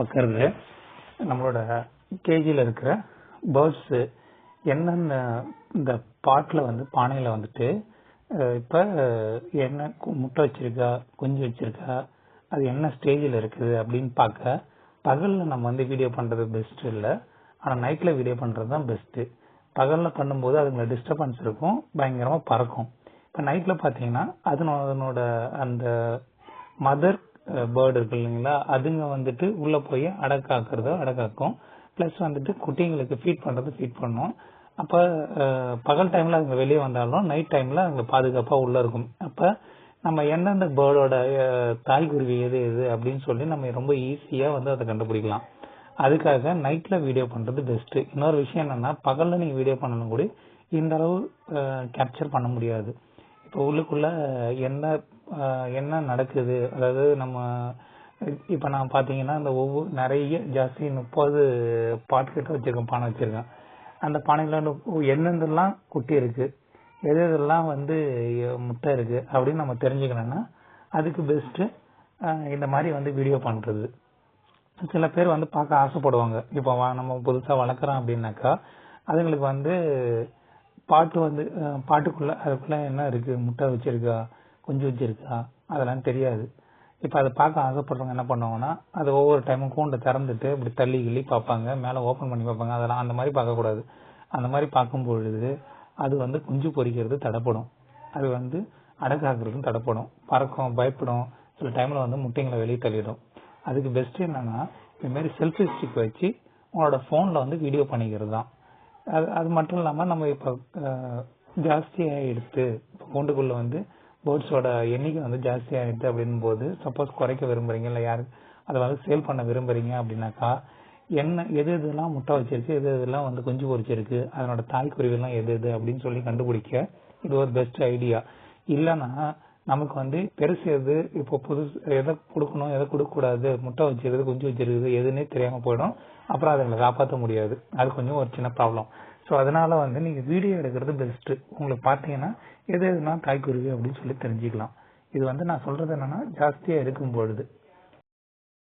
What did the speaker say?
பார்க்கறது நம்மளோட கேஜியில் இருக்கிற பேர்ட்ஸ் என்னென்ன இந்த பாட்டில் வந்து பானையில் வந்துட்டு இப்போ என்ன முட்டை வச்சிருக்கா குஞ்சு வச்சிருக்கா அது என்ன ஸ்டேஜில் இருக்குது அப்படின்னு பார்க்க பகலில் நம்ம வந்து வீடியோ பண்ணுறது பெஸ்ட் இல்லை, ஆனால் நைட்டில் வீடியோ பண்ணுறது தான் பெஸ்ட்டு. பகலில் பண்ணும்போது அதுங்களை டிஸ்டர்பன்ஸ் இருக்கும், பயங்கரமாக பறக்கும். இப்போ நைட்டில் பார்த்தீங்கன்னா அதனோட அந்த மதர் பேர்டு இருக்கு இல்லைங்களா, அதுங்க வந்துட்டு உள்ளே போய் அடக்காக்கும். ப்ளஸ் வந்துட்டு குட்டிங்களுக்கு ஃபீட் பண்ணுறது ஃபீட் பண்ணும். அப்போ பகல் டைமில் அதுங்க வெளியே வந்தாலும் நைட் டைமில் அதுங்க பாதுகாப்பாக உள்ளே இருக்கும். அப்போ நம்ம எந்தெந்த பேர்டோட தாய்க்குருவி எது அப்படின்னு சொல்லி நம்ம ரொம்ப ஈஸியாக வந்து அதை கண்டுபிடிக்கலாம். அதுக்காக நைட்டில் வீடியோ பண்ணுறது பெஸ்ட்டு. இன்னொரு விஷயம் என்னென்னா, பகலில் நீங்கள் வீடியோ பண்ணணும் கூட இந்த அளவு கேப்சர் பண்ண முடியாது. இப்போ உள்ளுக்குள்ளே என்ன நடக்குது, அதாவது நம்ம இப்போ நான் பார்த்தீங்கன்னா இந்த நிறைய ஜாஸ்தி 30 பாட்கிட்ட வச்சுருக்கேன், பானை வச்சுருக்கேன். அந்த பானையில் எந்தெந்தெல்லாம் குட்டி இருக்குது, எதெல்லாம் வந்து முட்டை இருக்குது அப்படின்னு நம்ம தெரிஞ்சுக்கணும்னா அதுக்கு பெஸ்ட்டு இந்த மாதிரி வந்து வீடியோ பண்ணுறது. சில பேர் வந்து பார்க்க ஆசைப்படுவாங்க. இப்போ நம்ம புதுசாக வளர்க்குறோம் அப்படின்னாக்கா அதுங்களுக்கு வந்து பாட்டுக்குள்ளே அதுக்குள்ளே என்ன இருக்குது, முட்டை வச்சுருக்கா குஞ்சு வச்சுருக்கா அதெல்லாம் தெரியாது. இப்போ அதை பார்க்க ஆசைப்படுறவங்க என்ன பண்ணுவாங்கன்னா அது ஒவ்வொரு டைமும் கூண்டை திறந்துட்டு இப்படி தள்ளி கிள்ளி பார்ப்பாங்க, மேலே ஓப்பன் பண்ணி பார்ப்பாங்க. அதெல்லாம் அந்த மாதிரி பார்க்கக்கூடாது. அந்த மாதிரி பார்க்கும் பொழுது அது வந்து குஞ்சு பொரிக்கிறது தடைப்படும், அது வந்து அடக்காக்குறதும் தடைப்படும், பறக்கும், பயப்படும், சில டைமில் வந்து முட்டைங்களை வெளியே தள்ளிடும். அதுக்கு பெஸ்ட்டு என்னென்னா இதுமாரி செல்ஃபி ஸ்டிக் வச்சு உங்களோட ஃபோனில் வந்து வீடியோ பண்ணிக்கிறது தான். அது மட்டும் இல்லாமல் நம்ம இப்போ ஜாஸ்தியாக எடுத்து இப்போ கூண்டுக்குள்ளே வந்து பேர்ட்ஸோட எண்ணிக்கை வந்து ஜாஸ்தி ஆகிடுது அப்படின் போது சப்போஸ் குறைக்க விரும்புகிறீங்க இல்லை யாரு அதை வந்து சேல் பண்ண விரும்புகிறீங்க அப்படின்னாக்கா எதெல்லாம் முட்டை வச்சிருக்கு, எதெல்லாம் வந்து குஞ்சு பொரிச்சிருக்கு, அதனோட தாய்க்குருவிலாம் எது அப்படின்னு சொல்லி கண்டுபிடிக்க இது ஒரு பெஸ்ட் ஐடியா. இல்லைன்னா நமக்கு வந்து பெருசு எது, இப்போ புதுசு எதை கொடுக்கணும் எதை கொடுக்கக்கூடாது, முட்டை வச்சிருக்குது குஞ்சு வச்சிருக்குது எதுன்னே தெரியாமல் போயிடும். அப்புறம் அதை காப்பாற்ற முடியாது. அது கொஞ்சம் ஒரு சின்ன ப்ராப்ளம். ஸோ அதனால வந்து நீங்கள் வீடியோ எடுக்கிறது பெஸ்ட்டு. உங்களுக்கு பார்த்தீங்கன்னா எதுனா தாய்க்குருவி அப்படின்னு சொல்லி தெரிஞ்சுக்கலாம். இது வந்து நான் சொல்கிறது என்னென்னா ஜாஸ்தியாக இருக்கும் பொழுது